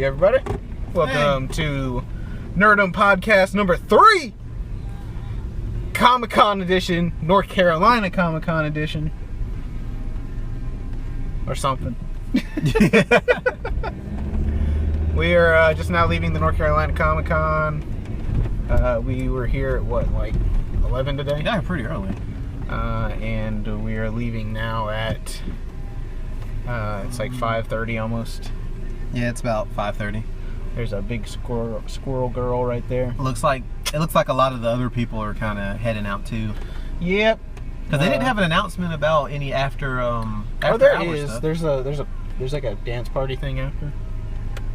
everybody. Welcome to Neeerdom podcast number 3. ComicCon edition. North Carolina ComicCon edition. Or something. We are just now leaving the North Carolina ComicCon. We were here at what, like 11 today? Yeah, pretty early. And we are leaving now at it's like 5:30 almost. Yeah, it's about 5:30. There's a big squirrel girl right there. It looks like a lot of the other people are kind of heading out too. Yep. Because they didn't have an announcement about any after there hour is. stuff. There's like a dance party thing after.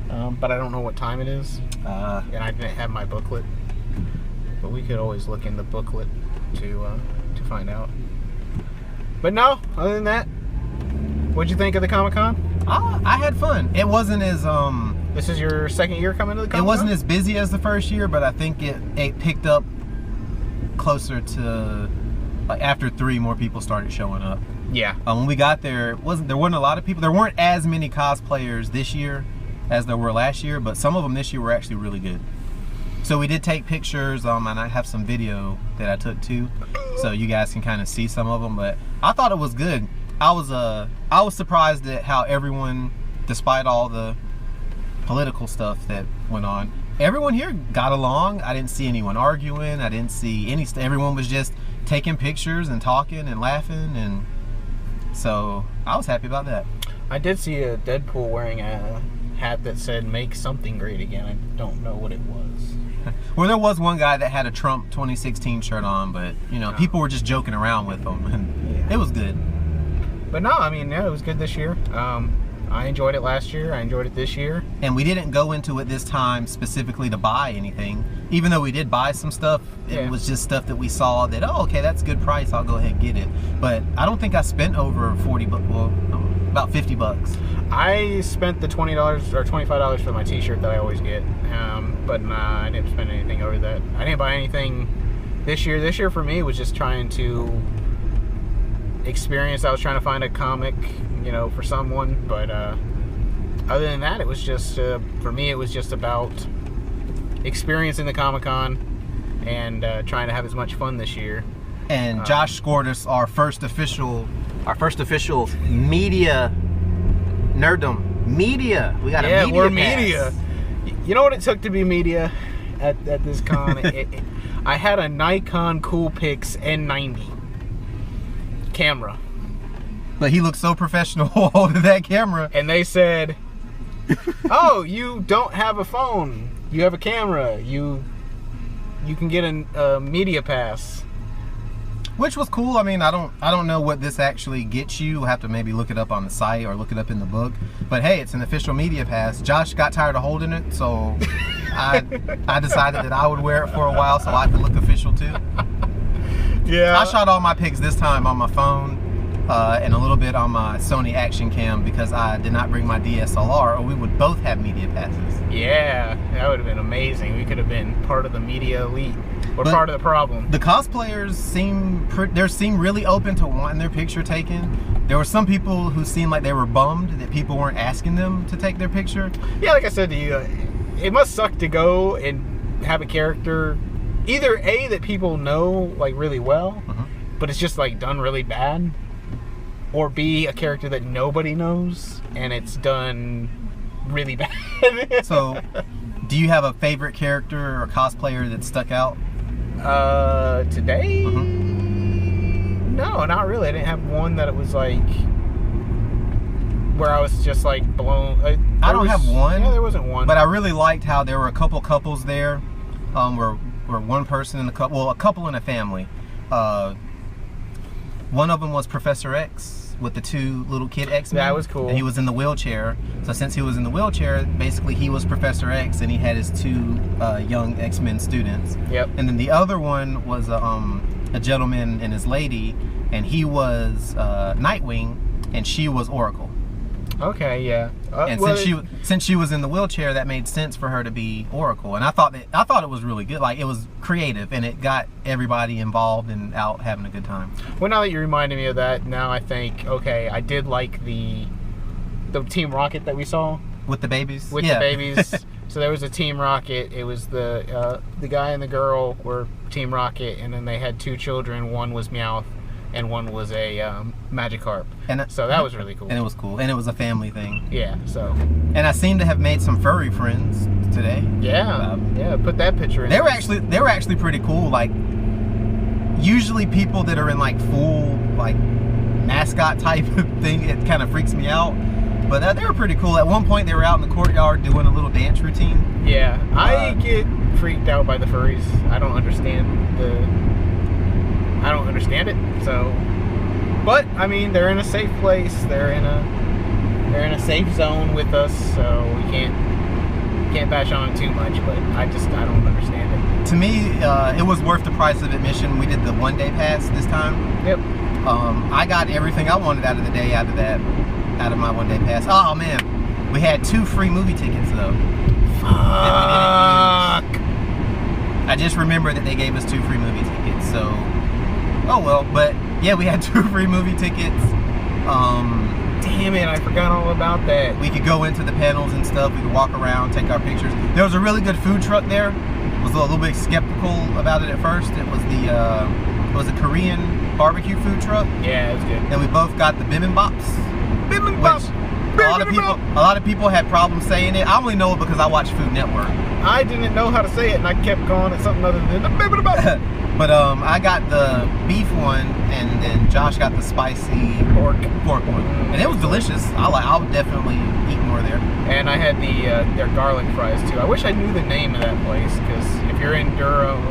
But I don't know what time it is. And I didn't have my booklet. But we could always look in the booklet to find out. But no, other than that, what'd you think of the Comic-Con? I had fun. It wasn't as This is your second year coming to the Comic-Con? It wasn't as busy as the first year, but I think it picked up closer to like after 3 more people started showing up. Yeah. When we got there, there wasn't a lot of people. There weren't as many cosplayers this year as there were last year, but some of them this year were actually really good. So we did take pictures, and I have some video that I took too, so you guys can kind of see some of them. But I thought it was good. I was surprised at how everyone, despite all the political stuff that went on, everyone here got along. I didn't see anyone arguing. I didn't see everyone was just taking pictures and talking and laughing, and so I was happy about that. I did see a Deadpool wearing a hat that said "Make Something Great Again." I don't know what it was. Well, there was one guy that had a Trump 2016 shirt on, but people were just joking around with him, and it was good. But no, I mean, yeah, it was good this year. I enjoyed it last year. I enjoyed it this year. And we didn't go into it this time specifically to buy anything. Even though we did buy some stuff, it was just stuff that we saw that, oh, okay, that's a good price, I'll go ahead and get it. But I don't think I spent over 40 bucks, well, about 50 bucks. I spent the $20 or $25 for my t-shirt that I always get. But nah, I didn't spend anything over that. I didn't buy anything this year. This year for me was just trying to experience. I was trying to find a comic, for someone, but other than that, it was just for me, it was just about experiencing the Comic-Con and trying to have as much fun this year. And Josh scored us our first official media Neeerdom media. We got a media pass. Media. You know what it took to be media at this con? I had a Nikon Coolpix N90 camera. But he looked so professional holding that camera. And they said, "Oh, you don't have a phone. You have a camera. You can get a media pass." Which was cool. I mean, I don't know what this actually gets you. We'll have to maybe look it up on the site or look it up in the book. But hey, it's an official media pass. Josh got tired of holding it, so I decided that I would wear it for a while so I could look official too. Yeah. I shot all my pics this time on my phone and a little bit on my Sony Action Cam because I did not bring my DSLR, or we would both have media passes. Yeah, that would have been amazing. We could have been part of the media elite. Or part of the problem. The cosplayers seem really open to wanting their picture taken. There were some people who seemed like they were bummed that people weren't asking them to take their picture. Yeah, like I said to you, it must suck to go and have a character, either A, that people know like really well, but it's just like done really bad, or B, a character that nobody knows and it's done really bad. So, do you have a favorite character or cosplayer that stuck out? Today? No, not really. I didn't have one that it was like where I was just like blown. I don't have one. Yeah, there wasn't one. But I really liked how there were a couple couples there, where one person in the couple, well, a couple in a family. One of them was Professor X with the 2 little kid X-Men. That was cool. And he was in the wheelchair. So since he was in the wheelchair, basically he was Professor X, and he had his 2 young X-Men students. Yep. And then the other one was a gentleman and his lady, and he was Nightwing, and she was Oracle. Okay, yeah. And since she was in the wheelchair, that made sense for her to be Oracle. And I thought it was really good. Like, it was creative, and it got everybody involved and out having a good time. Well, now that you reminded me of that, now I think, okay, I did like the Team Rocket that we saw. With the babies? With the babies. So there was a Team Rocket. It was the guy and the girl were Team Rocket, and then they had 2 children. One was Meowth, and one was a Magikarp. And so that was really cool. And it was cool. And it was a family thing. Yeah, so. And I seem to have made some furry friends today. Yeah, yeah. Put that picture in. They were actually pretty cool. Like, usually people that are in like full like mascot type of thing, it kind of freaks me out. But they were pretty cool. At one point, they were out in the courtyard doing a little dance routine. Yeah, I get freaked out by the furries. I don't understand it. So, but I mean, they're in a safe place. They're in a safe zone with us. So we can't bash on it too much. But I don't understand it. To me, it was worth the price of admission. We did the 1-day pass this time. Yep. I got everything I wanted out of the day out of my 1-day pass. Oh man, we had 2 free movie tickets though. Fuck. I just remembered that they gave us 2 free movie tickets. So, oh well. But yeah, we had 2 free movie tickets. Damn it, I forgot all about that. We could go into the panels and stuff. We could walk around, take our pictures. There was a really good food truck there. I was a little bit skeptical about it at first. It was a Korean barbecue food truck. Yeah, it was good. And we both got the bibimbops. Bibimbap. A lot of people had problems saying it. I only know it because I watch Food Network. I didn't know how to say it, and I kept calling it something other than the bibimbap. But I got the beef one, and then Josh got the spicy pork one, and it was delicious. I would definitely eat more there. And I had their garlic fries too. I wish I knew the name of that place, because if you're in Durham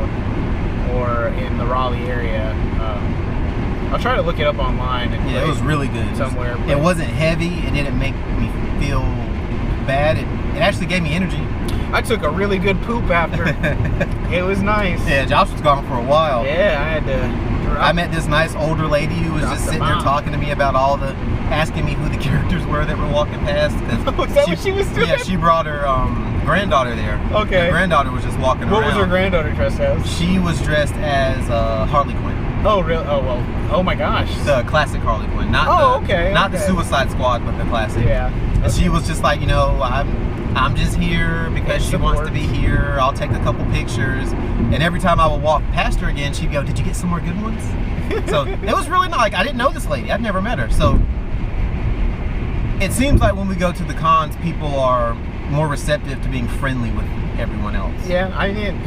or in the Raleigh area, I'll try to look it up online. And yeah, it was really good. Somewhere. It wasn't heavy. It didn't make me feel bad. It actually gave me energy. I took a really good poop after. It was nice. Yeah, Josh was gone for a while. Yeah, I had to. I met this nice older lady who was just sitting there talking to me about asking me who the characters were that were walking past. Was that what she was doing? Yeah, she brought her granddaughter there. Okay. Her granddaughter was just walking around. What was her granddaughter dressed as? She was dressed as Harley Quinn. Oh, really? Oh, well. Oh, my gosh. The classic Harley Quinn. Not the Suicide Squad, but the classic. Yeah. And she was just like, I'm just here because she wants to be here. I'll take a couple pictures. And every time I would walk past her again, she'd go, "Did you get some more good ones?" So it was really nice. Like, I didn't know this lady. I'd never met her. So it seems like when we go to the cons, people are more receptive to being friendly with everyone else. Yeah, I didn't,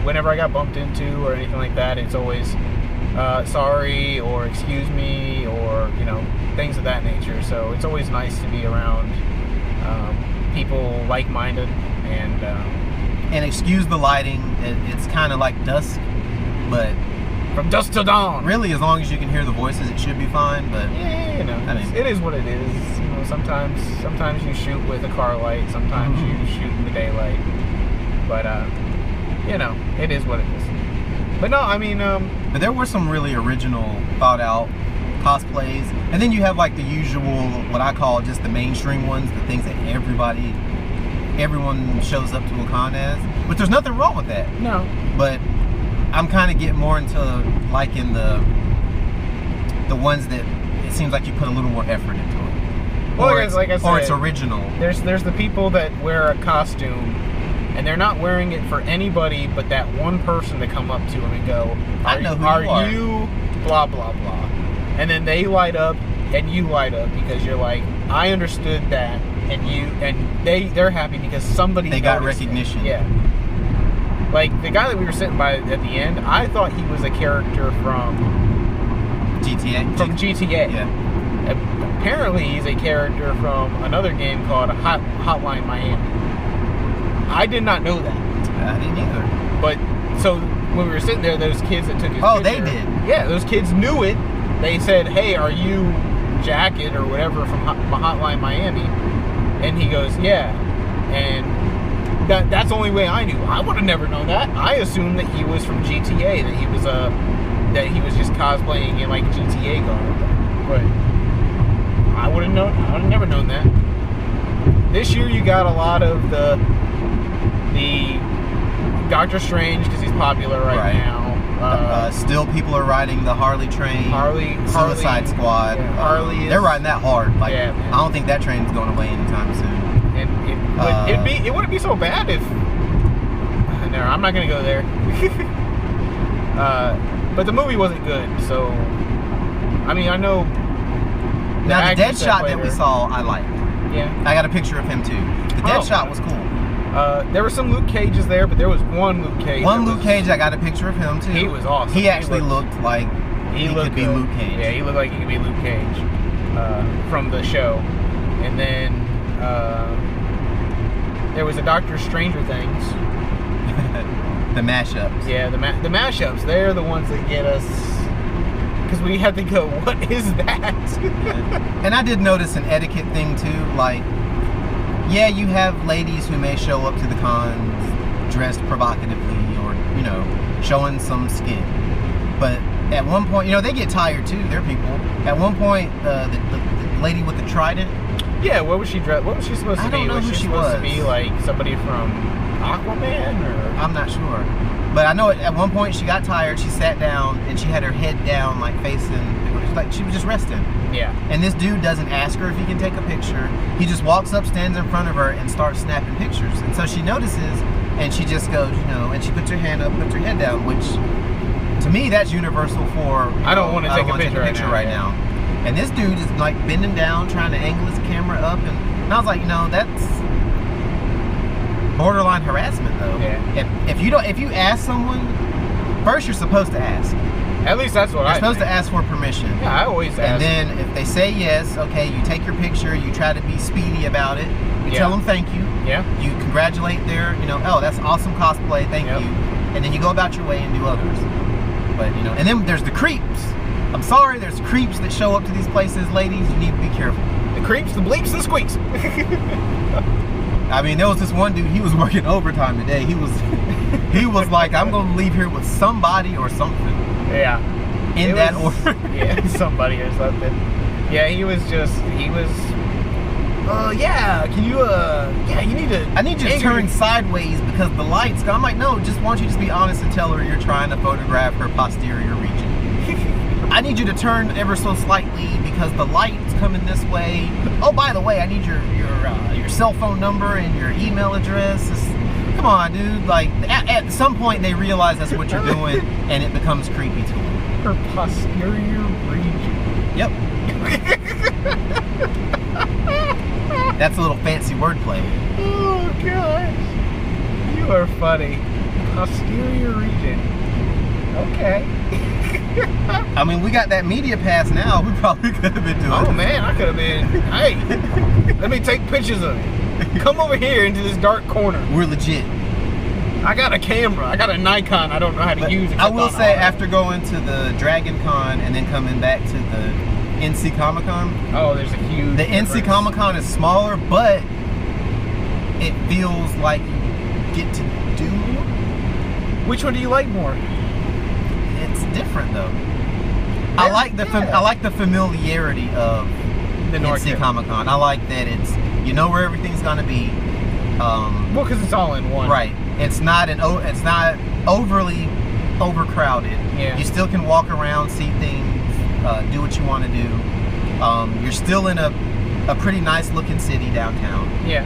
whenever I got bumped into or anything like that, it's always sorry or excuse me or, things of that nature. So it's always nice to be around people like-minded and excuse the lighting. It's kind of like dusk, but from dusk till dawn. Really, as long as you can hear the voices, it should be fine. But yeah, it is what it is. Sometimes you shoot with a car light. Sometimes you shoot in the daylight. But it is what it is. But no, I mean, but there were some really original, thought out cosplays, and then you have like the usual, what I call just the mainstream ones, the things that everyone shows up to a con as. But there's nothing wrong with that. No. But I'm kind of getting more into liking the ones that it seems like you put a little more effort into it. Well, like I said, or it's original. There's the people that wear a costume and they're not wearing it for anybody but that one person to come up to them and go, are you blah blah blah, and then they light up and you light up because you're like, I understood that, and they're happy because somebody got recognition. Yeah. Like the guy that we were sitting by at the end, I thought he was a character from GTA. From GTA. Yeah. Apparently, he's a character from another game called Hotline Miami. I did not know that. I didn't either. But so when we were sitting there, those kids that took his picture, they did. Yeah, those kids knew it. They said, "Hey, are you Jacket or whatever from Hotline Miami?" And he goes, "Yeah." And that's the only way I knew. I would have never known that. I assumed that he was from GTA, that he was just cosplaying in like GTA garb. But I would have never known that. This year you got a lot of the Doctor Strange because he's popular right now. Still people are riding the Harley train. Suicide Squad. Yeah, Harley they're riding that hard. Like, yeah, man. I don't think that train's going away anytime soon. But it wouldn't be so bad if. No, I'm not gonna go there. But the movie wasn't good, so I mean I know. Now the Deadshot that we saw, I liked. Yeah. I got a picture of him too. The Deadshot was cool. There were some Luke Cages there, but there was one Luke Cage. Luke Cage, I got a picture of him too. He was awesome. He actually looked like he could be Luke Cage. Yeah, he looked like he could be Luke Cage from the show. And then there was a Doctor Stranger Things. The mashups. Yeah, the mashups. They're the ones that get us. Because we had to go, what is that? Yeah. And I did notice an etiquette thing too. Like, yeah, you have ladies who may show up to the cons dressed provocatively or, you know, showing some skin. But at one point, you know, they get tired too. They're people. At one point, the lady with the trident. Yeah, what was she dressed? What was she supposed to be? I don't know who she supposed was. to be like somebody from Aquaman or? I'm not sure. But I know at one point she got tired, she sat down, and she had her head down, like facing, like she was just resting. Yeah. And this dude doesn't ask her if he can take a picture. He just walks up, stands in front of her, and starts snapping pictures. And so she notices, and she just goes, you know, and she puts her hand up, puts her head down, which to me, that's universal for, I don't want to take a picture right now. And this dude is like bending down, trying to angle his camera up, and I was like, you know, that's borderline harassment, though. Yeah. If you ask someone, first you're supposed to ask. At least that's what You're supposed to ask for permission. Yeah, I always ask. And then if they say yes, okay, you take your picture, you try to be speedy about it. You tell them thank you. Yeah. You congratulate their, you know, oh, that's awesome cosplay, thank you. And then you go about your way and do others. But, you know, and then there's the creeps. I'm sorry, there's creeps that show up to these places, ladies. You need to be careful. The creeps, the bleeps, the squeaks. I mean, there was this one dude, he was working overtime today. He was like, I'm going to leave here with somebody or something. Yeah. In that order. Yeah, somebody or something. Yeah, yeah, can you, yeah, you need to... I need you to turn sideways because the lights... I'm like, no, just want you to just be honest and tell her you're trying to photograph her posterior region. I need you to turn ever so slightly because the light's coming this way. Oh, by the way, I need your cell phone number and your email address. Come on, dude. Like, at some point they realize that's what you're doing and it becomes creepy to them. Her posterior region. Yep. That's a little fancy wordplay. Oh, gosh. You are funny. Posterior region. Okay. I mean, we got that media pass now. We probably could have been doing Oh, man, I could have been. Hey, let me take pictures of it. Come over here into this dark corner. We're legit. I got a camera. I got a Nikon. I don't know how to use it. I will say, after going to the Dragon Con and then coming back to the NC ComicCon. Oh, there's a huge difference. NC ComicCon is smaller, but it feels like you get to do more. Which one do you like more? It's different though. I like the familiarity of the NC ComicCon. I like that it's where everything's gonna be. Well, because it's all in one. Right. It's not overly overcrowded. Yeah. You still can walk around, see things, do what you want to do. You're still in a pretty nice looking city downtown. Yeah.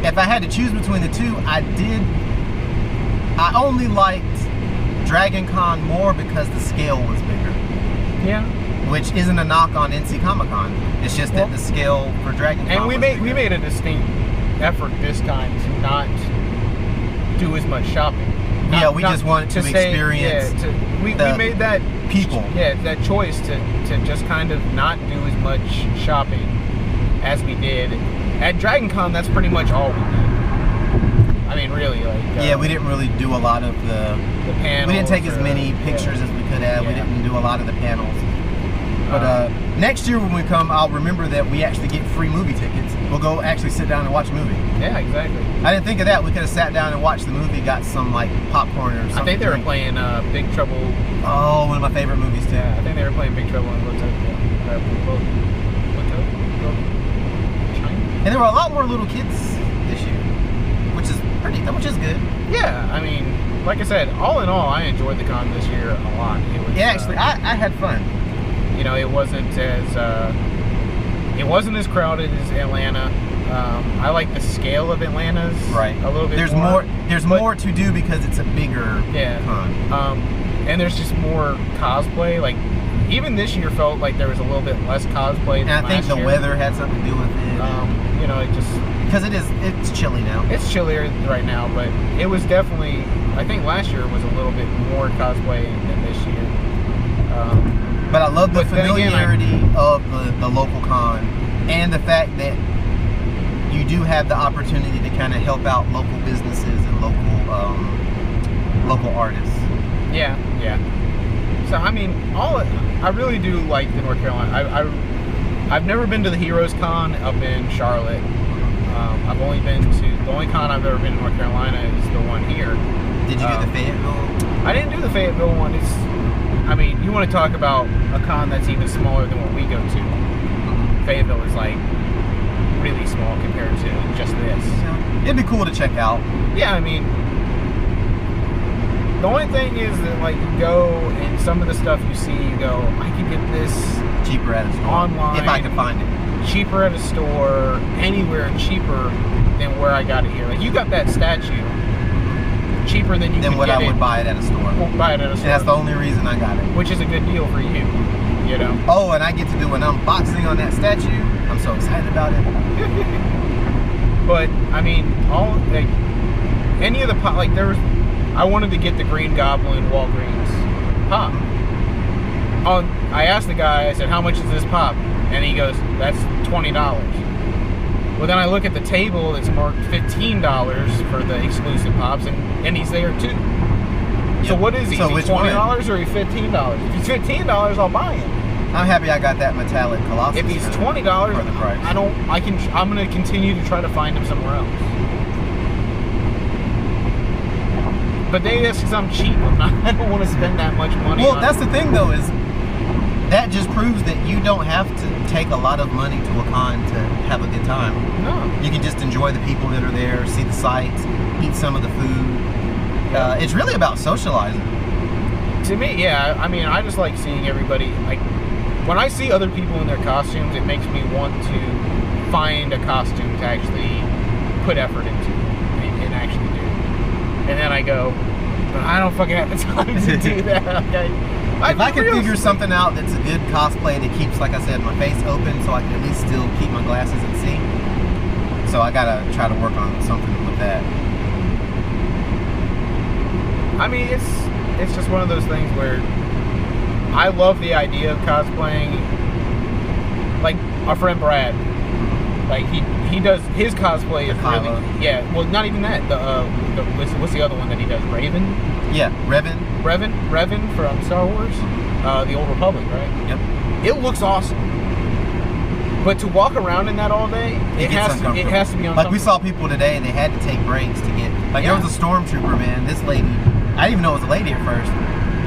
If I had to choose between the two, I only liked Dragon Con more because the scale was bigger. Yeah. Which isn't a knock on NC ComicCon. It's just that the scale for Dragon Con and we was made a distinct effort this time to not do as much shopping. We just wanted to experience. Yeah, we made that people. Yeah, that choice to just kind of not do as much shopping as we did at Dragon Con. That's pretty much all we did. I mean, really, like. We didn't really do a lot of the panels. We didn't take as many pictures as we could have. Yeah. We didn't do a lot of the panels. But next year when we come, I'll remember that we actually get free movie tickets. We'll go actually sit down and watch a movie. Yeah, exactly. I didn't think of that. We could have sat down and watched the movie, got some like popcorn or something. I think they were playing Big Trouble. Oh, one of my favorite movies too. Yeah, I think they were playing Big Trouble in Little China. And there were a lot more little kids this year, which is good. Yeah, I mean, like I said, all in all, I enjoyed the con this year a lot. It was, actually, I had fun. It wasn't as crowded as Atlanta. I like the scale of Atlanta's Right. a little bit There's more. There's more to do because it's a bigger con. And there's just more cosplay. Like, even this year felt like there was a little bit less cosplay than And I think last the year. weather had something to do with it. You know, it just... Because it's chilly now. It's chillier right now, but it was definitely... I think last year was a little bit more cosplay than this year. But I love the but then again, familiarity of the local con, and the fact that you do have the opportunity to kind of help out local businesses and local artists. Yeah. So I mean, I really do like the North Carolina. I've never been to the Heroes Con up in Charlotte. I've only been to the only con I've ever been in North Carolina is the one here. Did you do the Fayetteville? I didn't do the Fayetteville one. I mean, you want to talk about a con that's even smaller than what we go to. Fayetteville is like really small compared to just this. Yeah. It'd be cool to check out. Yeah, I mean, the only thing is that like you go and some of the stuff you see, you go, I could get this Cheaper at a store. online. If I can find it. Cheaper at a store, anywhere cheaper than where I got it here. Like you got that statue cheaper than you Than could what get I would buy it at a store. buy it at a store. And that's the only reason I got it. Which is a good deal for you, you know. Oh, and I get to do an unboxing on that statue. I'm so excited about it. But I mean, any of the pop, like there was, I wanted to get the Green Goblin Walgreens pop. I asked the guy, I said, how much is this pop? And he goes, that's $20. Well, then I look at the table that's marked $15 for the exclusive pops, and he's there too. Yep. So what is he? So is he $20 or is he $15? If he's $15, I'll buy him. I'm happy I got that metallic Colossus. If he's $20, for the price. I'm gonna continue to try to find him somewhere else. But that's because I'm cheap. I don't want to spend that much money. Well, that's the thing though, is that just proves that you don't have to take a lot of money to a con to have a good time. No. You can just enjoy the people that are there, see the sights, eat some of the food. It's really about socializing. To me, yeah. I mean, I just like seeing everybody. Like, when I see other people in their costumes, it makes me want to find a costume to actually put effort into and actually do. And then I go, but I don't fucking have the time to do that. Okay? If I could figure something out that's a good cosplay that keeps, like I said, my face open so I can at least still keep my glasses and see. So I gotta try to work on something with that. I mean, it's just one of those things where I love the idea of cosplaying. Like our friend Brad, like he does his cosplay is really well, not even that. What's the other one that he does? Raven. Yeah, Revan from Star Wars, the Old Republic, right? Yep. It looks awesome, but to walk around in that all day, it has to be uncomfortable. Like we saw people today, they had to take breaks to get. Like there was a stormtrooper, man. This lady, I didn't even know it was a lady at first.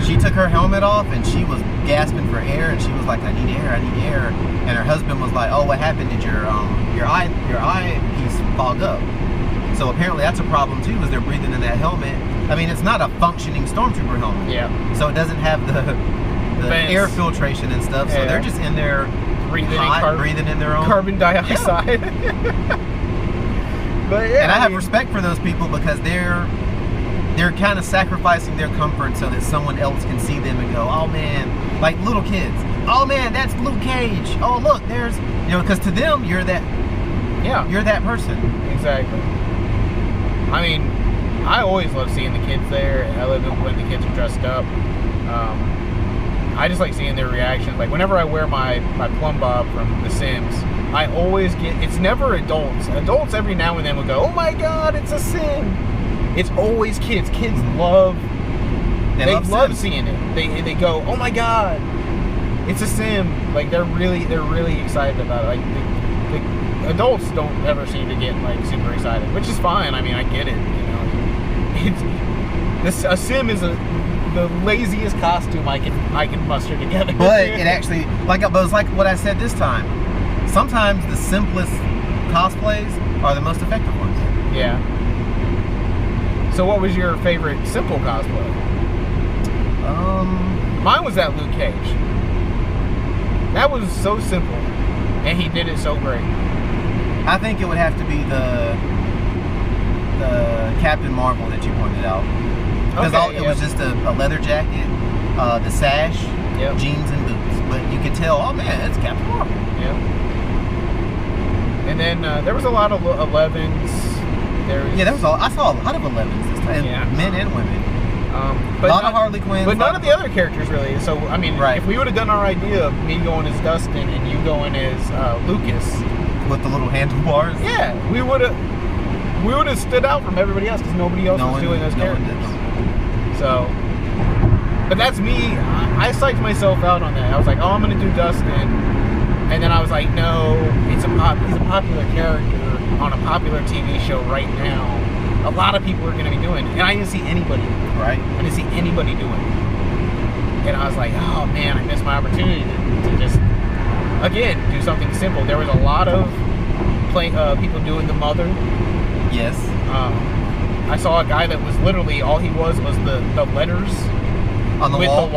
She took her helmet off and she was gasping for air, and she was like, "I need air, I need air." And her husband was like, "Oh, what happened? Did your eyepiece fog up?" So apparently that's a problem too, is they're breathing in that helmet. I mean, it's not a functioning stormtrooper helmet. Yeah. So it doesn't have the air filtration and stuff. So they're just in there breathing in their own carbon dioxide. Yeah. But yeah, and I have respect for those people because they're kind of sacrificing their comfort so that someone else can see them and go, "Oh man," like little kids. "Oh man, that's Luke Cage. Oh look, there's," because to them you're that. Yeah. You're that person. Exactly. I mean, I always love seeing the kids there. I love it when the kids are dressed up. I just like seeing their reactions. Like whenever I wear my plumb bob from The Sims, I always get. It's never adults. Adults every now and then will go, "Oh my God, it's a Sim." It's always kids. Kids love. They love seeing it. They go, "Oh my God, it's a Sim." Like they're really excited about it. Like the adults don't ever seem to get like super excited, which is fine. I mean, I get it. A Sim is the laziest costume I can muster together. But it actually, but it's like what I said this time. Sometimes the simplest cosplays are the most effective ones. Yeah. So what was your favorite simple cosplay? Mine was that Luke Cage. That was so simple, and he did it so great. I think it would have to be the Captain Marvel that you pointed out. Because it was just a leather jacket, the sash, jeans and boots. But you could tell, oh man, it's Captain Marvel. Yeah. And then there was a lot of 11s. I saw a lot of 11s this time, men and women. But a lot of Harley Quinn. But none of the other characters really. So, I mean, if we would have done our idea of me going as Dustin and you going as Lucas. With the little handlebars? Yeah, we would have stood out from everybody else because nobody else was doing those characters. So, but that's me. I psyched myself out on that. I was like, oh, I'm going to do Dustin. And then I was like, no, he's a popular character on a popular TV show right now. A lot of people are going to be doing it. And I didn't see anybody. Right. I didn't see anybody doing it. And I was like, oh man, I missed my opportunity to just, again, do something simple. There was a lot of people doing the mother. Yes. I saw a guy that was literally, all he was the letters. On the wall?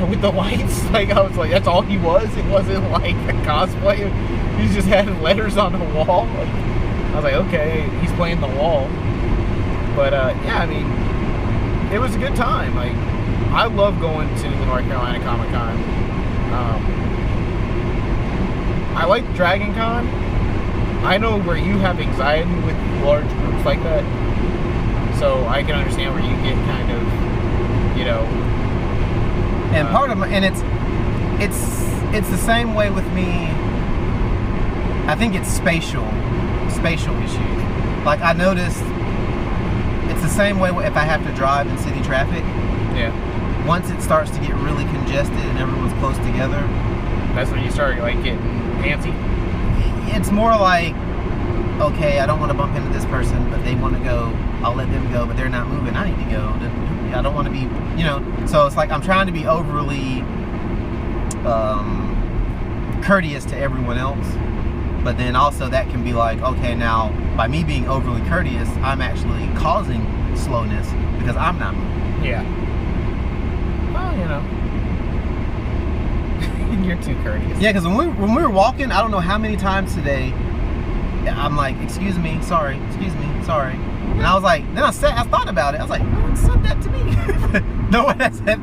With the lights. Like, I was like, that's all he was? It wasn't like a cosplay. He just had letters on the wall. Like, I was like, okay, he's playing the wall. But yeah, I mean, it was a good time. Like, I love going to the North Carolina ComicCon. I like Dragon Con. I know where you have anxiety with large groups like that, so I can understand where you get kind of, you know. And part of it's the same way with me. I think it's spatial issues. Like, I noticed. It's the same way if I have to drive in city traffic. Yeah. Once it starts to get really congested and everyone's close together. That's when you start, like, getting antsy? It's more like, okay, I don't want to bump into this person, but they want to go. I'll let them go, but they're not moving. I need to go. I don't want to be, you know. So it's like I'm trying to be overly courteous to everyone else. But then also that can be like, okay, now by me being overly courteous, I'm actually causing slowness because I'm not moving. Yeah. Well, you know, you're too courteous. Yeah, because when we were walking, I don't know how many times today, I'm like, excuse me, sorry. And I was like, then I thought about it. I was like, no one said that to me. No one has said.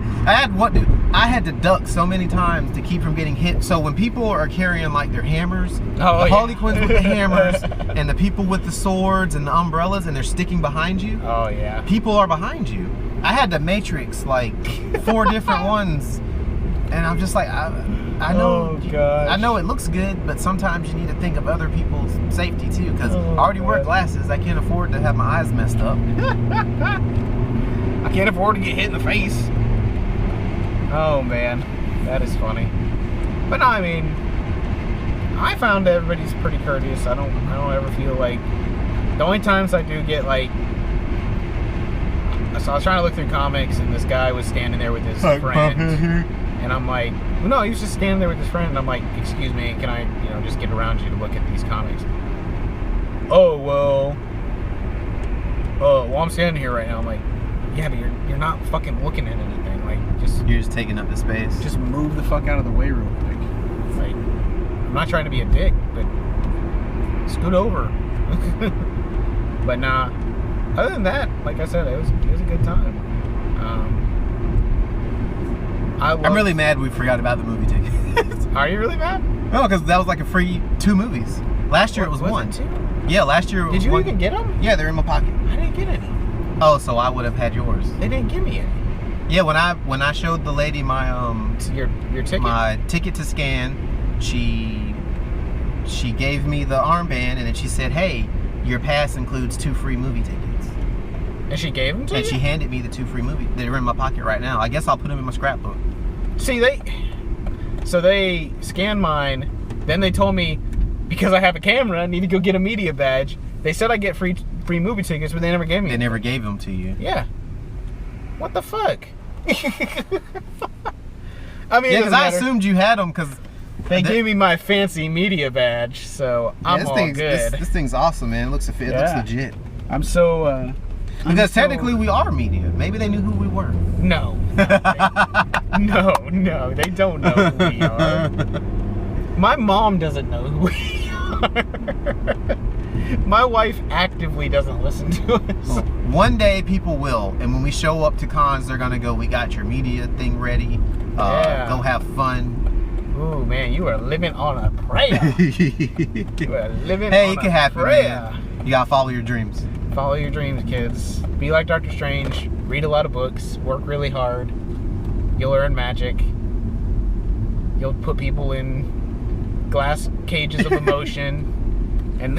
I had to duck so many times to keep from getting hit. So when people are carrying like their hammers, the Harley Quinns with the hammers, and the people with the swords and the umbrellas, and they're sticking behind you. Oh yeah. People are behind you. I had to matrix like 4 different ones, and I'm just like, I know. Oh, gosh. I know it looks good, but sometimes you need to think of other people's safety too. Because I already wear glasses. I can't afford to have my eyes messed up. I can't afford to get hit in the face. Oh man, that is funny. But no, I mean, I found everybody's pretty courteous. I don't ever feel like. The only times I do get like, so I was trying to look through comics, and this guy was standing there with his friend, and I'm like, no, he was just standing there with his friend, and I'm like, excuse me, can I, you know, just get around you to look at these comics? Oh well, I'm standing here right now. I'm like, yeah, but you're not fucking looking at anything. Like, You're just taking up the space. Just move the fuck out of the way real quick. Like, I'm not trying to be a dick, but scoot over. But nah, other than that, like I said, it was a good time. I'm really mad we forgot about the movie tickets. Are you really mad? No, because that was like a free 2 movies. Last year it was 1. It 2? Yeah, last year it was Did you 1. even get them? Yeah, they're in my pocket. I didn't get any. Oh, so I would have had yours. They didn't give me any. Yeah, when I showed the lady my your ticket? My ticket to scan, she gave me the armband, and then she said, "Hey, your pass includes 2 free movie tickets." And she gave them to you? And she handed me the 2 free movies. They're in my pocket right now. I guess I'll put them in my scrapbook. See, they scanned mine. Then they told me, because I have a camera, I need to go get a media badge. They said I get free movie tickets, but they never gave me. They never gave them to you. Yeah. What the fuck? I mean, yeah, because I assumed you had them because they gave me my fancy media badge, so I'm all good. This thing's awesome, man. It looks legit. I'm so. Because technically we are media. Maybe they knew who we were. No, they don't know who we are. My mom doesn't know who we are. My wife actively doesn't listen to us. Well, one day people will, and when we show up to cons, they're gonna go, we got your media thing ready. Go have fun. Ooh, man, you are living on a prayer. You are living hey, on it can a happen, prayer. man. You gotta follow your dreams. Follow your dreams, kids. Be like Doctor Strange. Read a lot of books. Work really hard. You'll learn magic. You'll put people in glass cages of emotion, and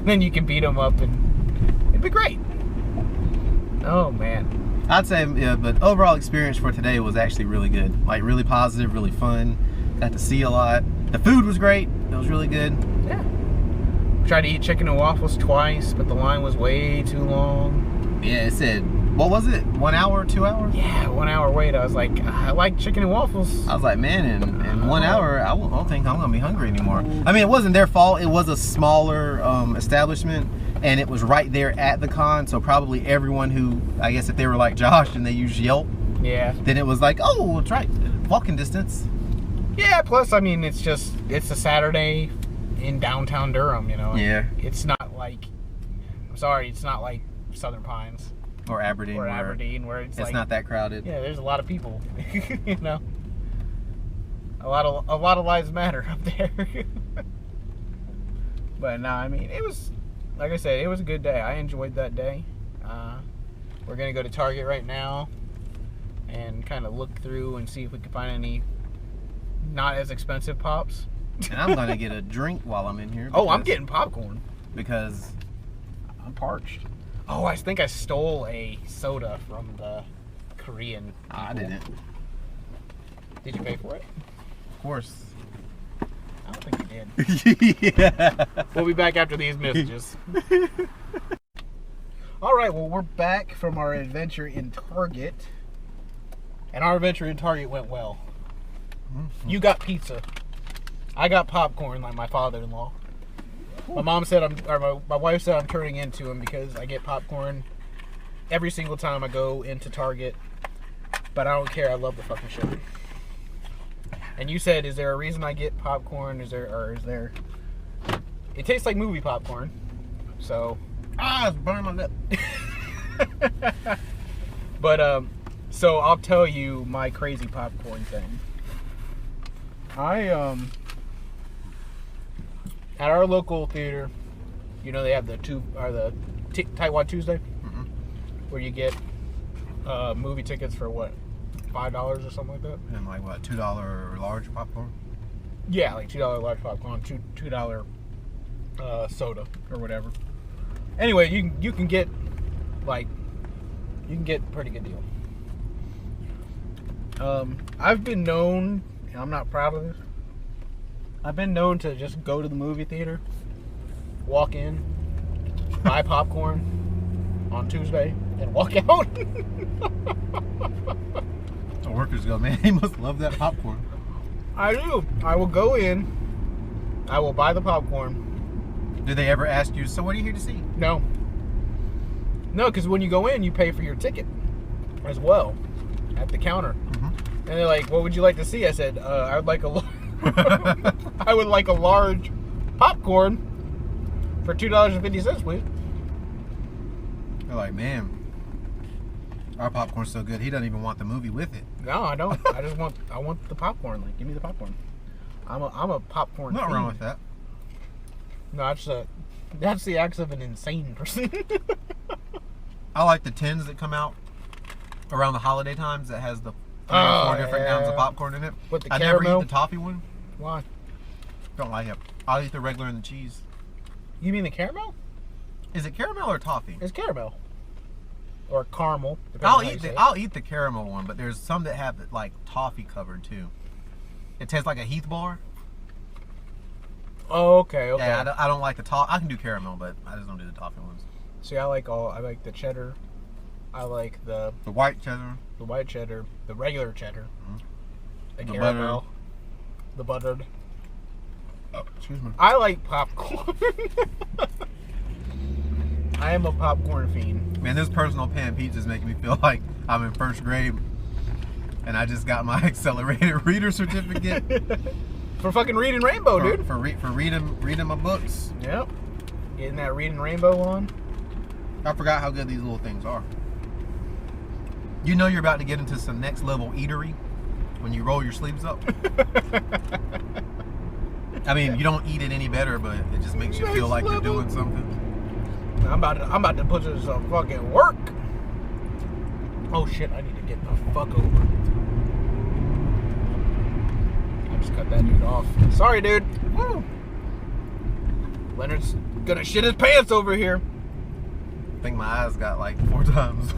then you can beat them up, and it'd be great. Oh man. I'd say, yeah, but overall experience for today was actually really good. Like really positive, really fun. Got to see a lot. The food was great. It was really good. Yeah. Tried to eat chicken and waffles twice, but the line was way too long. Yeah, it said, what was it? 1 hour, 2 hours? Yeah, 1 hour wait. I was like, I like chicken and waffles. I was like, man, in 1 hour, I don't think I'm gonna be hungry anymore. I mean, it wasn't their fault. It was a smaller establishment, and it was right there at the con. So probably everyone who, I guess, if they were like Josh and they use Yelp, yeah, then it was like, oh, it's right, walking distance. Yeah. Plus, I mean, it's a Saturday in downtown Durham. You know. Yeah. It's not like, I'm sorry, it's not like Southern Pines or Aberdeen, where it's like, not that crowded. Yeah, there's a lot of people. You know. A lot of lives matter up there. But no, I mean, it was, like I said, it was a good day. I enjoyed that day. We're gonna go to Target right now and kind of look through and see if we can find any not as expensive pops. And I'm gonna get a drink while I'm in here. Oh, I'm getting popcorn because I'm parched. Oh, I think I stole a soda from the Korean people. I didn't. Did you pay for it? Of course. I don't think you did. Yeah. We'll be back after these messages. Alright, well, we're back from our adventure in Target. And our adventure in Target went well. Mm-hmm. You got pizza. I got popcorn like my father-in-law. My mom said my wife said I'm turning into him because I get popcorn every single time I go into Target. But I don't care, I love the fucking shit. And you said, is there a reason I get popcorn? Is there it tastes like movie popcorn. So it's burning my lip. But so I'll tell you my crazy popcorn thing. At our local theater, you know, they have the Tightwad Tuesday, mm-hmm. where you get movie tickets for what, $5 or something like that. And like what, $2 large popcorn? Yeah, like $2 large popcorn, $2 soda or whatever. Anyway, you can get a pretty good deal. I've been known, and I'm not proud of this, I've been known to just go to the movie theater, walk in, buy popcorn on Tuesday, and walk out. The workers go, man, he must love that popcorn. I do. I will go in, I will buy the popcorn. Do they ever ask you, so what are you here to see? No. No, because when you go in, you pay for your ticket as well at the counter. Mm-hmm. And they're like, what would you like to see? I said, I would like a large popcorn for $2.50, please. They're like, man, our popcorn's so good, he doesn't even want the movie with it. No, I don't. I want the popcorn. Like, give me the popcorn. I'm a popcorn. Nothing fiend. wrong with that. No, that's the acts of an insane person. I like the tins that come out around the holiday times that has the 3 or 4 different kinds of popcorn in it. With the I caramel? never eat the toffee one. Why? Don't like it. I'll eat the regular and the cheese. You mean the caramel? Is it caramel or toffee? It's caramel. Or caramel. I'll eat the caramel one, but there's some that have it like toffee covered too. It tastes like a Heath bar. Oh, okay. Yeah, I don't like the toffee. I can do caramel, but I just don't do the toffee ones. See, I like the cheddar. I like the white cheddar. The white cheddar. The regular cheddar. Mm-hmm. The caramel. Butter. The buttered. Oh, excuse me. I like popcorn. I am a popcorn fiend. Man, this personal pan pizza is making me feel like I'm in first grade and I just got my accelerated reader certificate. For fucking reading Rainbow, dude. For reading my books. Yep. getting that reading rainbow on. I forgot how good these little things are. You know you're about to get into some next level eatery when you roll your sleeves up. I mean, you don't eat it any better, but it just makes you feel like you're doing something. I'm about to put this some fucking work. Oh shit, I need to get the fuck over. I just cut that dude off. Sorry, dude. Woo. Leonard's gonna shit his pants over here. I think my eyes got like 4 times.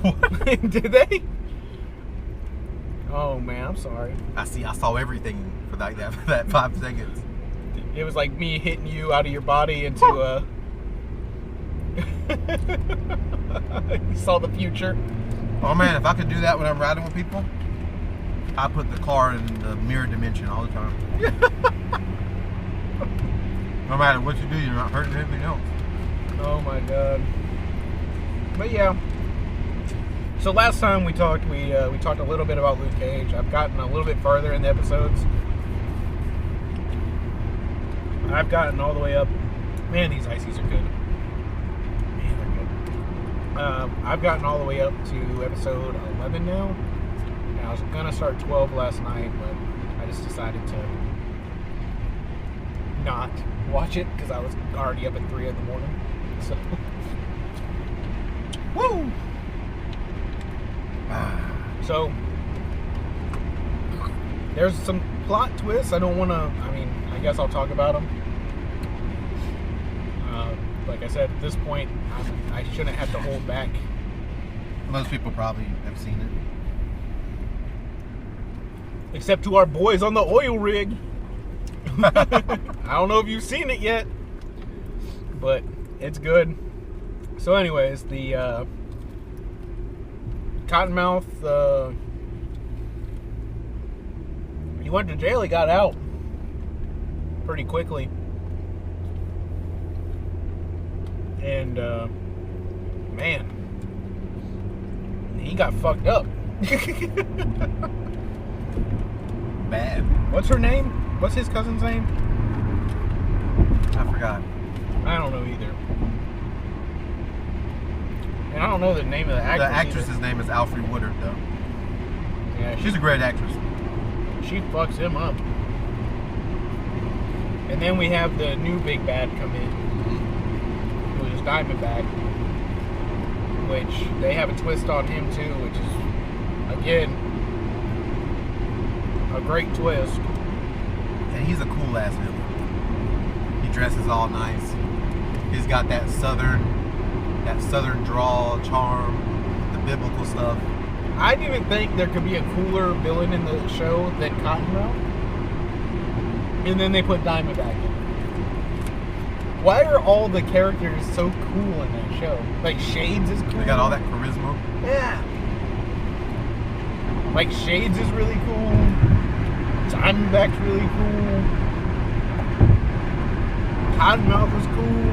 Did they? Oh man, I'm sorry. I saw everything for that 5 seconds. It was like me hitting you out of your body into you saw the future. Oh man, if I could do that when I'm riding with people, I put the car in the mirror dimension all the time. No matter what you do, you're not hurting anything else. Oh my god. But yeah. So last time we talked a little bit about Luke Cage. I've gotten a little bit farther in the episodes. I've gotten all the way up. Man, these ices are good. Man, they're good. I've gotten all the way up to episode 11 now. And I was gonna start 12 last night, but I just decided to not watch it because I was already up at 3 in the morning. So, woo! So, there's some plot twists. I don't want to, I guess I'll talk about them. Like I said, at this point, I shouldn't have to hold back. Most people probably have seen it. Except to our boys on the oil rig. I don't know if you've seen it yet, but it's good. So anyways, the Cottonmouth, he went to jail. He got out pretty quickly. And, man, he got fucked up. Bad. What's her name? What's his cousin's name? I forgot. I don't know either. And I don't know the name of the actress. The actress's name is Alfre Woodard, though. Yeah, she's a great actress. She fucks him up. And then we have the new big bad come in, who is Diamondback, which they have a twist on him too, which is, again, a great twist. And he's a cool ass villain. He dresses all nice. He's got that southern drawl, charm, the biblical stuff. I didn't even think there could be a cooler villain in the show than Cottonmouth. And then they put Diamondback in. Why are all the characters so cool in that show? Like Shades is cool. They got all that charisma. Yeah. Like Shades is really cool. Diamondback's really cool. Cottonmouth was cool.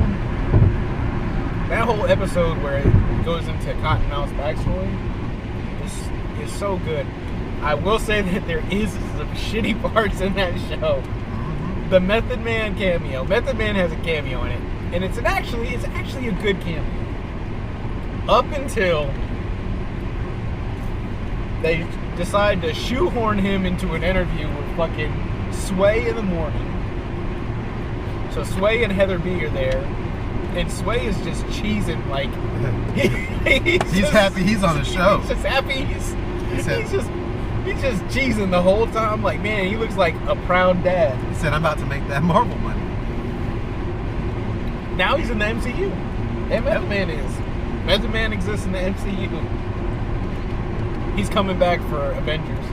That whole episode where it goes into Cottonmouth's backstory is so good. I will say that there is some shitty parts in that show. Mm-hmm. The Method Man cameo. Method Man has a cameo in it, and it's actually a good cameo. Up until they decide to shoehorn him into an interview with fucking Sway in the morning. So Sway and Heather B are there, and Sway is just cheesing like he's happy he's on the show. He's just happy he's just cheesing the whole time. Like, man, he looks like a proud dad. He said, "I'm about to make that Marvel money." Now he's in the MCU. And Method Man is. Method Man exists in the MCU. He's coming back for Avengers.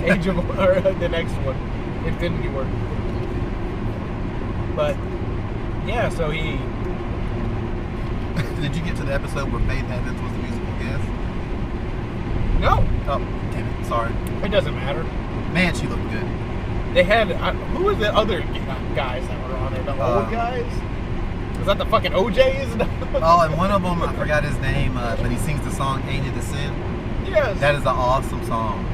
Age of, or the next one. Infinity War. But, yeah, so he... Did you get to the episode where Faith Evans was the musical guest? No. Oh, damn it. Sorry. It doesn't matter. Man, she looked good. They had... who were the other guys that were on there? The old guys? Was that the fucking OJs? Oh, and one of them, I forgot his name, but he sings the song Ain't It a Sin? Yes. That is an awesome song.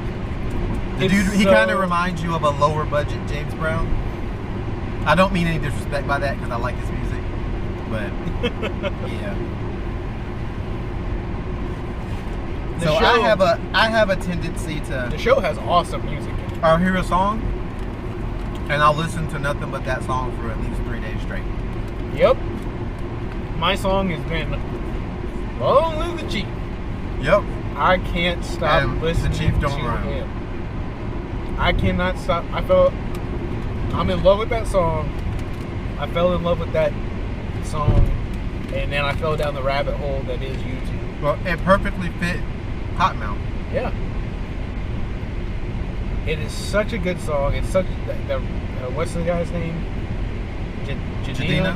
The dude, he kind of reminds you of a lower budget James Brown. I don't mean any disrespect by that because I like his music. but yeah. The So show, I have a tendency to. The show has awesome music in it. I'll hear a song, and I'll listen to nothing but that song for at least 3 days straight. Yep. My song has been Lonely the Chief. Yep. I can't stop And listening the Chief to don't run. him. I cannot stop. I'm in love with that song. I fell in love with that song, and then I fell down the rabbit hole that is YouTube. Well, it perfectly fit Cottonmouth. Yeah. It is such a good song. It's such what's the guy's name? Jadina.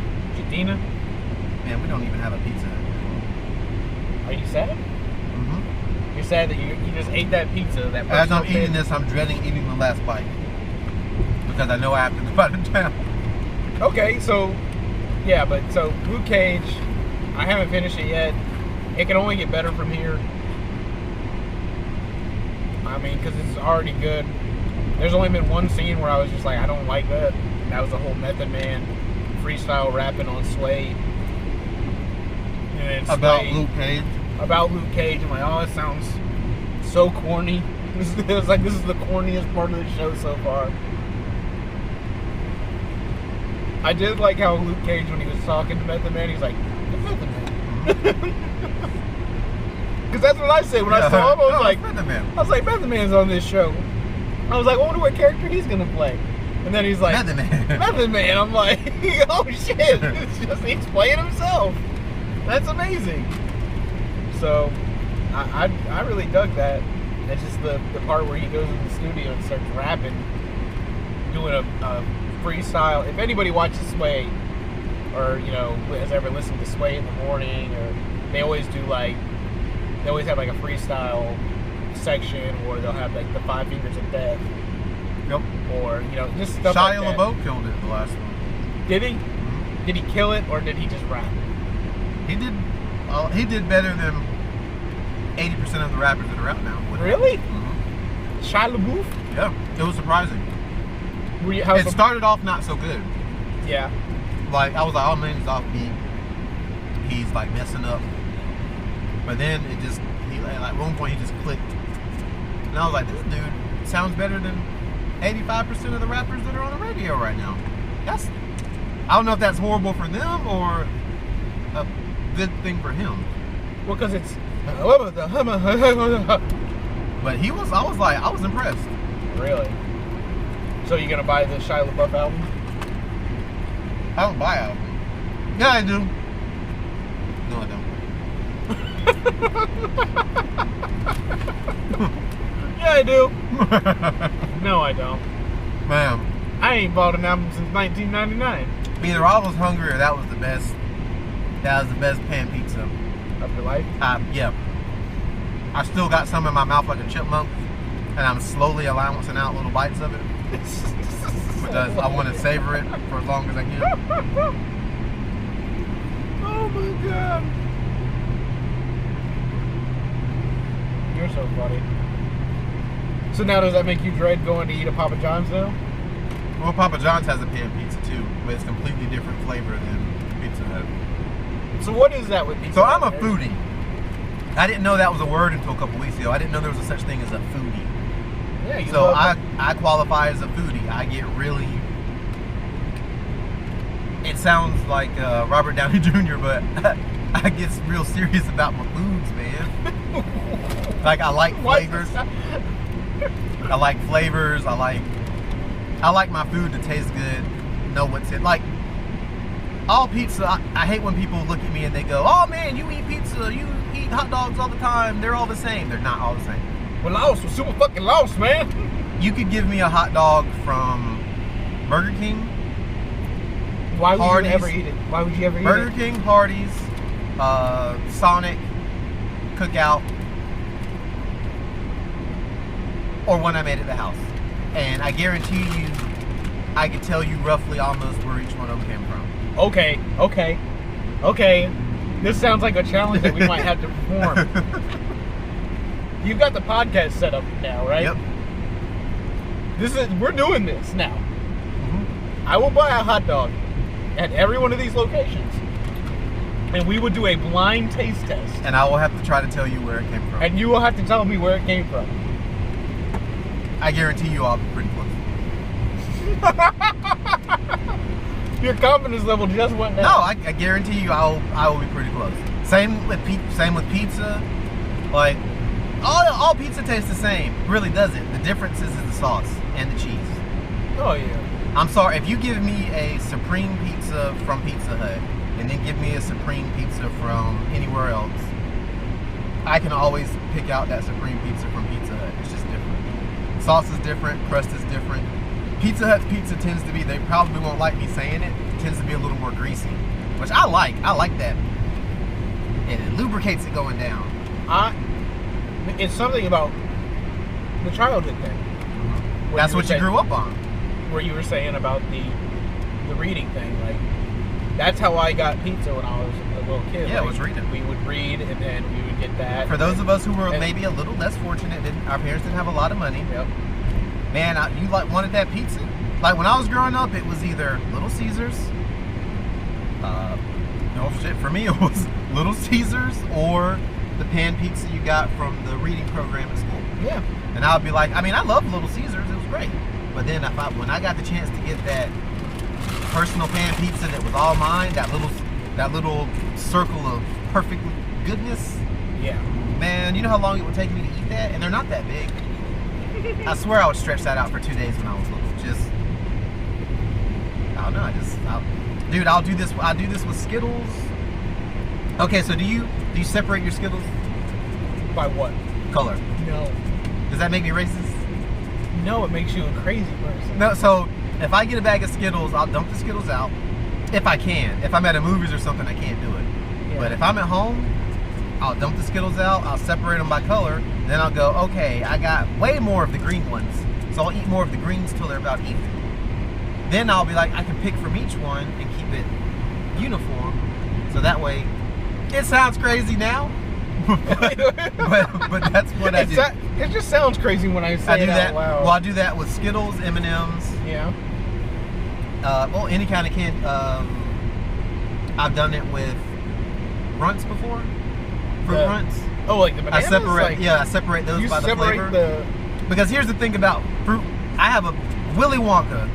Man, we don't even have a pizza. Are you sad? Mm-hmm. You're sad that you just ate that pizza. That As I'm personal eating this, I'm dreading eating the last bite because I know I have to go out of town. Okay, so yeah, but so Luke Cage, I haven't finished it yet. It can only get better from here. I mean, because it's already good. There's only been one scene where I was just like, I don't like that. That was the whole Method Man freestyle rapping on Sway. And About Sway, Luke Cage. About Luke Cage. I'm like, oh, it sounds so corny. It was like, this is the corniest part of the show so far. I did like how Luke Cage, when he was talking to Method Man, he's like, the Method Man. Because that's what I said when I saw him. I was like, Method Man's on this show. I was like, I wonder what character he's gonna play. And then he's like, Method Man. Method Man. I'm like, oh shit! It's just he's playing himself. That's amazing. So, I really dug that. It's just the part where he goes in the studio and starts rapping, doing a freestyle. If anybody watches Sway, or has ever listened to Sway in the morning, or they always have like a freestyle section, or they'll have like the 5 Fingers of Death. Yep. Or just stuff Shia like that. LaBeouf killed it the last one. Did he? Mm-hmm. Did he kill it, or did he just rap? He did better than 80% of the rappers that are out now. Really? Mm-hmm. Shia LaBeouf? Yeah, it was surprising. It started off not so good. Yeah. Like, I was like, oh man, he's off beat. He's like messing up. But then at one point he just clicked. And I was like, this dude sounds better than 85% of the rappers that are on the radio right now. I don't know if that's horrible for them or a good thing for him. Well, because it's... But I was impressed. Really? So you gonna buy the Shia LaBeouf album? I don't buy albums. Yeah, I do. No, I don't. Yeah, I do. No, I don't. Man. I ain't bought an album since 1999. Either I was hungry or that was the best pan pizza of your life? Yeah. I still got some in my mouth like a chipmunk, and I'm slowly allowancing out little bites of it because I want to savor it for as long as I can. Oh my god. You're so funny. So now does that make you dread going to eat a Papa John's now? Well, Papa John's has a pan pizza too, but it's completely different flavor than Pizza Hut. So what is that with Pizza So Hut? I'm a foodie. I didn't know that was a word until a couple weeks ago. I didn't know there was a such thing as a foodie. Yeah, so I qualify as a foodie. I get really... It sounds like Robert Downey Jr., but I get real serious about my foods, man. Like, I like flavors. I like flavors. I like my food to taste good. Know what's in. Like, all pizza, I hate when people look at me and they go, oh man, you eat pizza, you eat hot dogs all the time, they're all the same. They're not all the same. We're lost, we're super fucking lost, man. You could give me a hot dog from Burger King. Why would Hardee's, you ever eat it? Why would you ever eat it? Burger King, Hardee's, Sonic, Cookout, or one I made at the house. And I guarantee you, I could tell you roughly almost where each one of them came from. Okay. This sounds like a challenge that we might have to perform. You've got the podcast set up now, right? Yep. We're doing this now. Mm-hmm. I will buy a hot dog at every one of these locations. And we would do a blind taste test. And I will have to try to tell you where it came from. And you will have to tell me where it came from. I guarantee you I'll be pretty close. Your confidence level just went down. No, I guarantee you I will be pretty close. Same with pizza. Like all pizza tastes the same. Really doesn't. The difference is the sauce and the cheese. Oh yeah. I'm sorry, if you give me a supreme pizza from Pizza Hut and then give me a supreme pizza from anywhere else, I can always pick out that supreme pizza from Pizza Hut. It's just different. Sauce is different, crust is different. Pizza Hut's pizza tends to be, they probably won't like me saying it, tends to be a little more greasy, which I like. I like that. And it lubricates it going down. It's something about the childhood thing. That's what you grew up on. Where you were saying about the reading thing, like that's how I got pizza when I was a little kid. Yeah, like, it was reading. We would read, and then we would get that. For those of us who were maybe a little less fortunate, our parents didn't have a lot of money. Yep. Man, you wanted that pizza. Like when I was growing up, it was either Little Caesars. No shit, for me it was Little Caesars or the pan pizza you got from the reading program at school. Yeah. And I would be like, I mean, I love Little Caesars. It was great. But then when I got the chance to get that personal pan pizza that was all mine, that little circle of perfect goodness. Yeah. Man, you know how long it would take me to eat that? And they're not that big. I swear I would stretch that out for 2 days when I was little. I don't know. Dude, I'll do this with Skittles. Okay, so do you separate your Skittles? By what? Color. No. Does that make me racist? No, it makes you a crazy person. No, so if I get a bag of Skittles, I'll dump the Skittles out. If I can. If I'm at a movies or something, I can't do it. Yeah. But if I'm at home, I'll dump the Skittles out, I'll separate them by color, then I'll go, okay, I got way more of the green ones, so I'll eat more of the greens till they're about even. Then I'll be like, I can pick from each one and keep it uniform, so that way, it sounds crazy now, but that's what I do. It just sounds crazy when I say it out loud. Well, I do that with Skittles, M&Ms. Yeah. Well, any kind of candy. I've done it with Runts before. Fruit Runts. Oh, like the bananas? I separate those by the flavor. Because here's the thing about fruit. I have a Willy Wonka.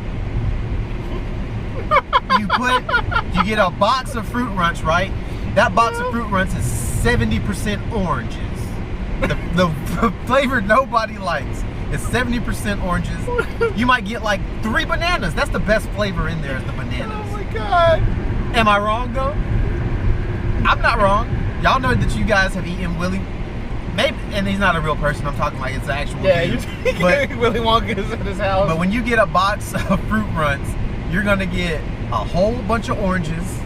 You get a box of Fruit Runts, right? That box of Fruit Runts is 70% oranges. The flavor nobody likes is 70% oranges. You might get like 3 bananas. That's the best flavor in there is the bananas. Oh my God. Am I wrong though? I'm not wrong. Y'all know that you guys have eaten Willy, maybe, and he's not a real person. I'm talking like it's an actual dude. But Willy Wonka is at his house. But when you get a box of Fruit Runts, you're gonna get a whole bunch of oranges.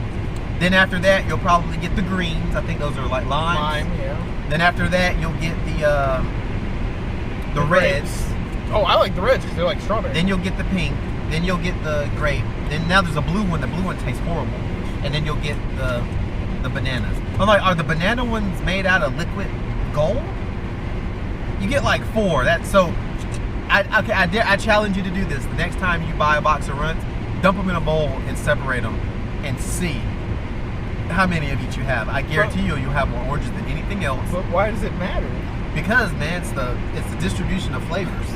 Then after that, you'll probably get the greens. I think those are like limes. Lime, yeah. Then after that, you'll get the reds. Oh, I like the reds because they're like strawberry. Then you'll get the pink. Then you'll get the grape. Then now there's a blue one. The blue one tastes horrible. And then you'll get the bananas. I'm like, are the banana ones made out of liquid gold? You get like 4. I challenge you to do this. The next time you buy a box of Runts, dump them in a bowl and separate them and see how many of each you have. I guarantee you'll have more oranges than anything else. But why does it matter? Because, man, it's the distribution of flavors.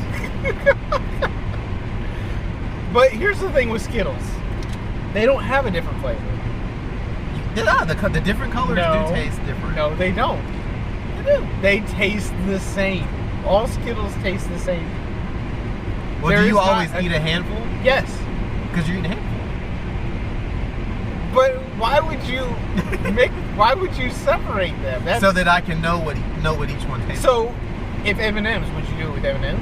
But here's the thing with Skittles. They don't have a different flavor. Yeah, the different colors do taste different. No, they don't. They do. They taste the same. All Skittles taste the same. Well, do you always eat a handful? Yes. Because you eat a handful. But why would you separate them? So that I can know what each one tastes. So, if M&Ms, would you do it with M&Ms?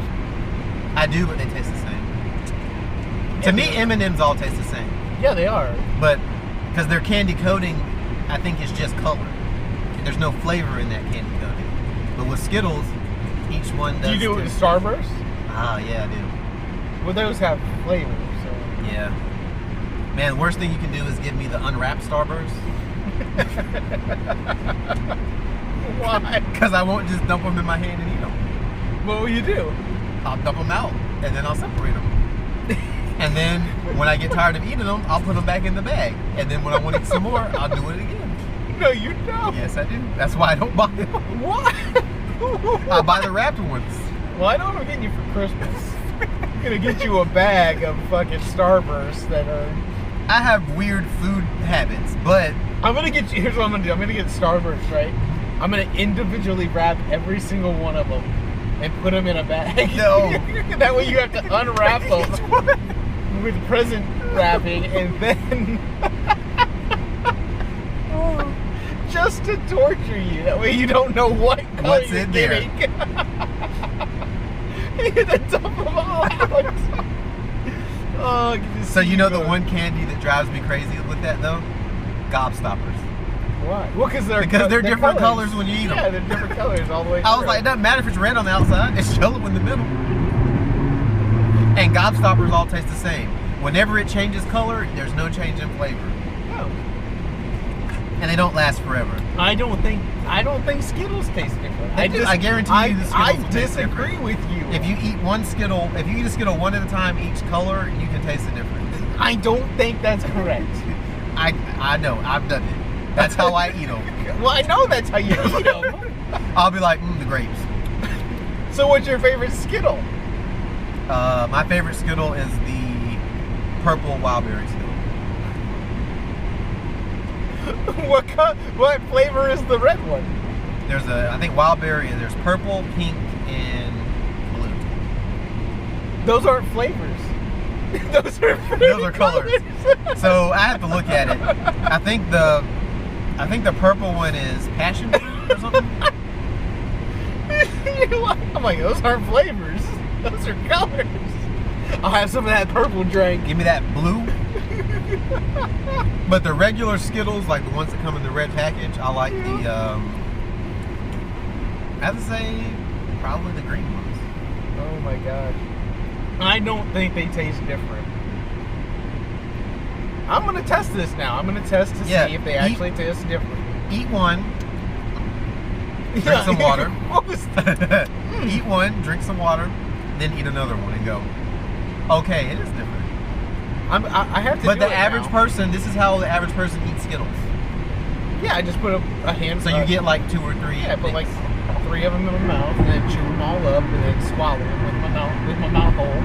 I do, but they taste the same. To me, M&Ms all taste the same. Yeah, they are. But because their candy coating, I think, is just color. There's no flavor in that candy coating. But with Skittles, each one does. Do you do it with Starburst? Ah, yeah, I do. Well, those have flavor, so. Yeah. Man, the worst thing you can do is give me the unwrapped Starburst. Why? Because I won't just dump them in my hand and eat them. What will you do? I'll dump them out, and then I'll separate them. And then when I get tired of eating them, I'll put them back in the bag. And then when I want to eat some more, I'll do it again. No, you don't. Yes, I do. That's why I don't buy them. What? I buy the wrapped ones. Well, I know what I'm getting you for Christmas. I'm gonna get you a bag of fucking Starburst that are... I have weird food habits, but... I'm gonna get you... Here's what I'm gonna do. I'm gonna get Starburst, right? I'm gonna individually wrap every single one of them and put them in a bag. No. That way you have to unwrap them with present wrapping and then... just to torture you. That way you don't know what color What's you're in there. getting. You had to dump them all out. Oh, So you know the one candy that drives me crazy with that though? Gobstoppers. Why? Well, because they're different colors when you eat them. Yeah, they're different colors all the way through. I was like, it doesn't matter if it's red on the outside, it's yellow in the middle. And Gobstoppers all taste the same. Whenever it changes color, there's no change in flavor. Oh. And they don't last forever. I don't think Skittles taste different. I guarantee you the Skittles I will taste disagree different. with you. If you eat a Skittle one at a time, each color, you can taste the difference. I don't think that's correct. I know, I've done it. That's how I eat them. Well, I know that's how you eat them. I'll be like, the grapes. So what's your favorite Skittle? My favorite Skittle is the purple wildberry Skittle. What flavor is the red one? There's I think wildberry, there's purple, pink, and blue. Those aren't flavors. Those are colors. So I have to look at it. I think the purple one is passion fruit or something. I'm like, those aren't flavors. Those are colors. I'll have some of that purple drink. Give me that blue. But the regular Skittles, like the ones that come in the red package, I like the, I have to say, probably the green ones. Oh my god. I don't think they taste different. I'm going to test this now. I'm going to test to see if they actually taste different. Eat one. Drink some water. Eat one, drink some water, then eat another one and go, okay, it is different. I have to. But the average person, this is how the average person eats Skittles. Yeah, I just put a handful. So you get like 2 or 3. Yeah, I put like 3 of them in my mouth, and then chew them all up, and then swallow them with my mouth hole,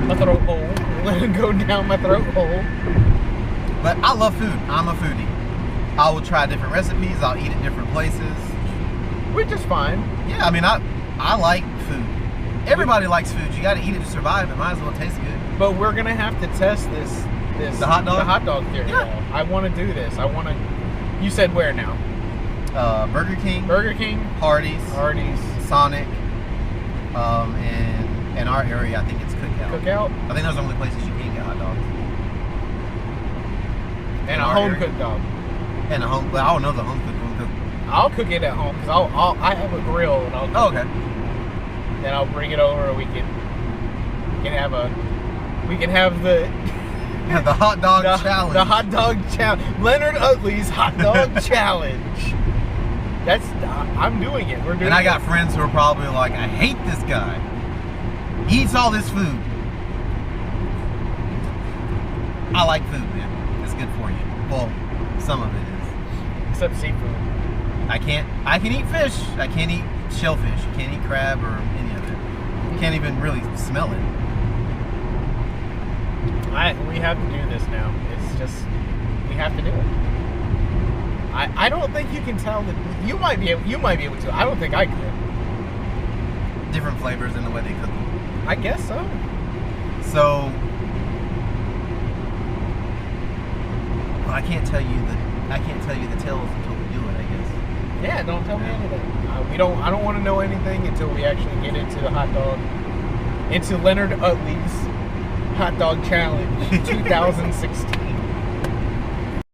my throat hole, and let it go down my throat hole. But I love food. I'm a foodie. I will try different recipes. I'll eat at different places. Which is fine. Yeah, I mean, I like food. Everybody likes food. You got to eat it to survive. It might as well taste good. But we're gonna have to test this the hot dog theory. Yeah. Now. I want to do this. I want to. You said where now? Burger King, Hardee's, Sonic, and in our area, I think it's Cookout. I think those are the only places you can get hot dogs. And a home cooked dog. And a home. Well, I don't know the home cooked one. I'll cook it at home because I have a grill and I'll. Cook okay. Then I'll bring it over. We can have the hot dog challenge. The hot dog challenge. Leonard Utley's hot dog challenge. I'm doing it. We're doing it. And I got friends who are probably like, I hate this guy. He eats all this food. I like food, man. It's good for you. Well, some of it is. Except seafood. I can eat fish. I can't eat shellfish. You can't eat crab or any of it. You can't even really smell it. We have to do this now. It's just, we have to do it. I don't think you can tell that you might be able to. I don't think I could. Different flavors in the way they cook them. I guess so. So I can't tell you the details until we do it, I guess. Yeah, don't tell me anything. I don't want to know anything until we actually get into the hot dog, into Leonard Utley's hot dog challenge 2016.